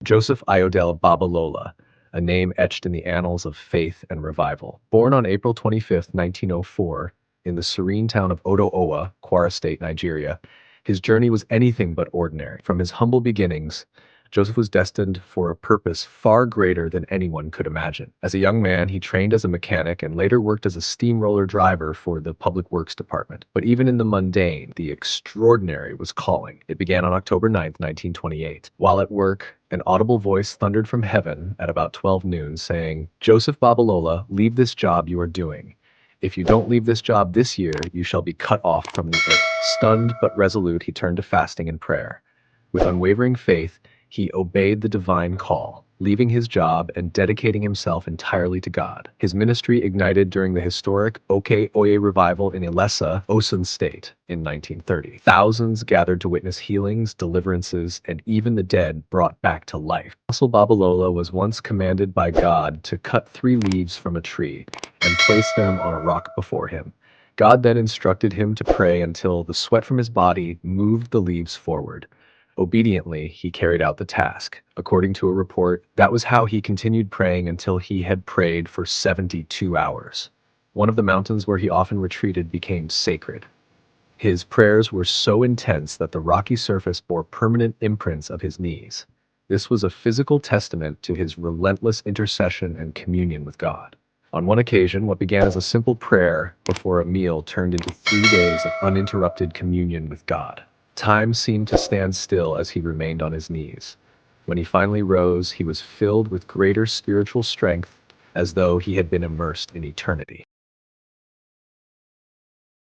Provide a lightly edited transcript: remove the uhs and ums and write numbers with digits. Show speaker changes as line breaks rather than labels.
Joseph Ayo Babalola, a name etched in the annals of faith and revival. Born on April 25, 1904, in the serene town of Odo-Owa, Kwara State, Nigeria, his journey was anything but ordinary. From his humble beginnings, Joseph was destined for a purpose far greater than anyone could imagine. As a young man, he trained as a mechanic and later worked as a steamroller driver for the Public Works Department. But even in the mundane, the extraordinary was calling. It began on October 9, 1928. While at work, an audible voice thundered from heaven at about 12 noon, saying, "Joseph Babalola, leave this job you are doing. If you don't leave this job this year, you shall be cut off from the earth." Stunned but resolute, he turned to fasting and prayer. With unwavering faith, he obeyed the divine call, leaving his job and dedicating himself entirely to God. His ministry ignited during the historic Oke-Oye revival in Ilesa, Osun State, in 1930. Thousands gathered to witness healings, deliverances, and even the dead brought back to life. Apostle Babalola was once commanded by God to cut 3 leaves from a tree and place them on a rock before him. God then instructed him to pray until the sweat from his body moved the leaves forward. Obediently, he carried out the task. According to a report, that was how he continued praying until he had prayed for 72 hours. One of the mountains where he often retreated became sacred. His prayers were so intense that the rocky surface bore permanent imprints of his knees. This was a physical testament to his relentless intercession and communion with God. On one occasion, what began as a simple prayer before a meal turned into 3 days of uninterrupted communion with God. Time seemed to stand still as he remained on his knees. When he finally rose, he was filled with greater spiritual strength, as though he had been immersed in eternity.